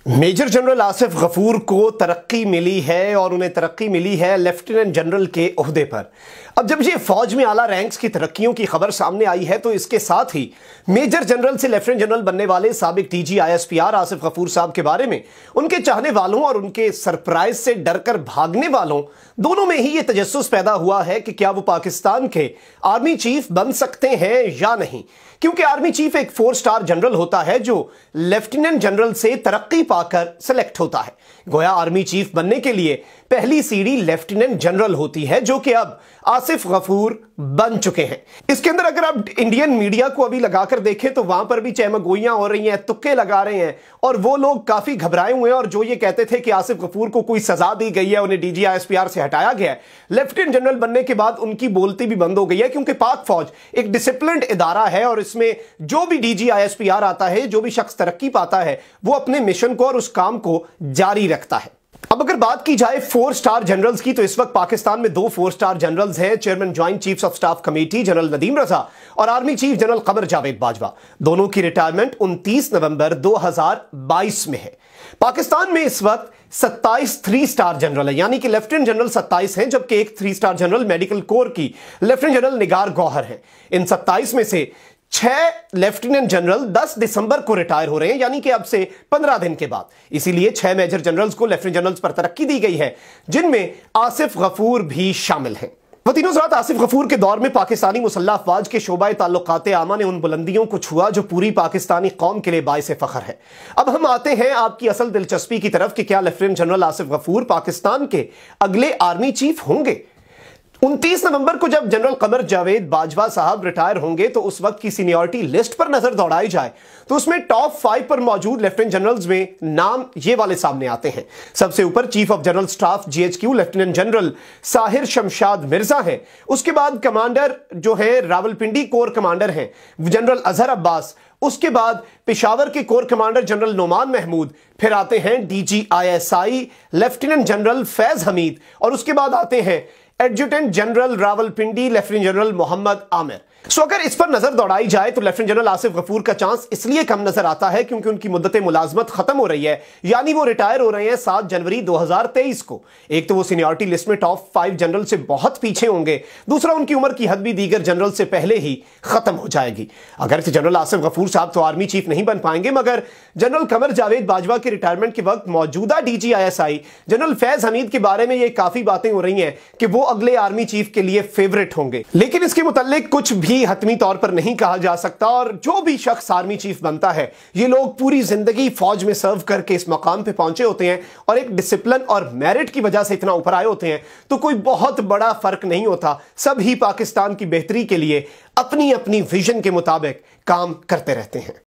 Major general Asif Ghafoor को तरक्की मिली है और उन्हें तरक्की मिली है लेफ्टिनेंट जनरल के ओहदे पर। अब जब ये फौज में आला रैंक्स की तरक्कियों की खबर सामने आई है तो इसके साथ ही मेजर जनरल से लेफ्टिनेंट जनरल बनने वाले साबिक डीजी आईएसपीआर आसिफ गफूर साहब के बारे में उनके चाहने वालों और उनके सरप्राइज से डरकर भागने वालों दोनों में ही यह तजस्सुस पैदा हुआ है कि क्या वो पाकिस्तान के आर्मी चीफ बन सकते हैं या नहीं, क्योंकि आर्मी चीफ एक 4 स्टार जनरल होता है जो लेफ्टिनेंट जनरल से तरक्की पाकर सिलेक्ट होता है। गोया आर्मी चीफ बनने के लिए पहली सीढ़ी लेफ्टिनेंट जनरल होती है, जो कि अब आसिफ गफूर बन चुके हैं। इसके अंदर अगर आप इंडियन मीडिया को अभी लगाकर देखें तो वहां पर भी चहमगोइयां हो रही हैं, तुक्के लगा रहे हैं और वो लोग काफी घबराए हुए हैं। और जो ये कहते थे कि आसिफ गफूर को कोई सजा दी गई है, उन्हें डीजी आईएसपीआर से हटाया गया है, लेफ्टिनेंट जनरल बनने के बाद उनकी बोलती भी बंद हो गई है, क्योंकि पाक फौज एक डिसिप्लिन्ड इदारा है और इसमें जो भी डीजी आईएसपीआर आता है, जो भी शख्स तरक्की पाता है, वो अपने मिशन को और उस काम को जारी रखता है। अब अगर बात की जाए 4 स्टार जनरल्स की तो इस वक्त पाकिस्तान में 2 4 स्टार जनरल्स हैं, chairman joint chiefs of staff committee general Nadeem Raza और army chief general Qamar Javed Bajwa. दोनों की रिटायरमेंट 29 नवंबर 2022 में है। पाकिस्तान में इस वक्त 27 3 स्टार जनरल है, यानी कि लेफ्टिनेंट जनरल 27 हैं, जबकि एक 3 स्टार जनरल मेडिकल कोर की लेफ्टिनेंट जनरल निगार गौहर है। इन 27 में से 6 लेफ्टिनेंट जनरल 10 दिसंबर को रिटायर हो रहे हैं, यानी कि अब से 15 दिन के बाद। इसीलिए 6 मेजर जनरल्स को लेफ्टिनेंट जनरल्स पर तरक्की दी गई है, जिनमें आसिफ गफूर भी शामिल हैं। वो तीनों ज़रात आसिफ गफूर के दौर में पाकिस्तानी मुसल्लह अफवाज के शोबाए ताल्लुकात आमा ने उन बुलंदियों को छुआ जो पूरी पाकिस्तानी कौम के लिए बाइस फख्र है। अब हम आते हैं आपकी असल दिलचस्पी की तरफ कि क्या लेफ्टिनेंट जनरल आसिफ गफूर पाकिस्तान के अगले आर्मी चीफ होंगे। 29 नवंबर को जब जनरल कमर जावेद बाजवा साहब रिटायर होंगे तो उस वक्त की सीनियरिटी लिस्ट पर नजर दौड़ाई जाए तो उसमें टॉप 5 पर मौजूद लेफ्टिनेंट जनरल्स में नाम ये वाले सामने आते हैं। सबसे ऊपर chief of general staff GHQ lieutenant general Sahir Shamshad Mirza हैं। उसके बाद कमांडर जो है रावलपिंडी कोर कमांडर हैं जनरल अजहर अब्बास। उसके बाद पेशावर के corps commander general Nauman Mehmood. फिर आते हैं DG ISI lieutenant general Faiz Hameed और उसके बाद आते हैं adjutant general Rawalpindi lieutenant general Mohammad Aamir. So अगर इस पर नजर दौड़ाई जाए तो लेफ्टिनेंट जनरल आसिफ गफूर का चांस इसलिए कम नजर आता है क्योंकि उनकी मुद्दत मुलाजमत खत्म हो रही है, यानी वो रिटायर हो रहे हैं 7 जनवरी 2023 को। एक तो वो सीनियरिटी लिस्ट में टॉप 5 जनरल से बहुत पीछे होंगे, दूसरा उनकी उम्र की हद भी दीगर जनरल से पहले ही खत्म हो जाएगी। अगर जनरल आसिफ गफूर साहब तो आर्मी चीफ नहीं बन पाएंगे, मगर जनरल कमर जावेद बाजवा के रिटायरमेंट के वक्त मौजूदा DG ISI general Faiz Hamid के बारे में ये काफी बातें हो रही हैं कि वो अगले आर्मी चीफ के लिए फेवरेट होंगे। लेकिन इसके मुताल्लिक कुछ भी हतमी तौर पर नहीं कहा जा सकता और जो भी शख्स आर्मी चीफ बनता है, ये लोग पूरी जिंदगी फौज में सर्व करके इस मकाम पे पहुंचे होते हैं और एक डिसिप्लिन और मेरिट की वजह से इतना ऊपर आए होते हैं, तो कोई बहुत बड़ा फर्क नहीं होता। सब ही पाकिस्तान की बेहतरी के लिए अपनी अपनी विजन के मुताबिक काम करते रहते हैं।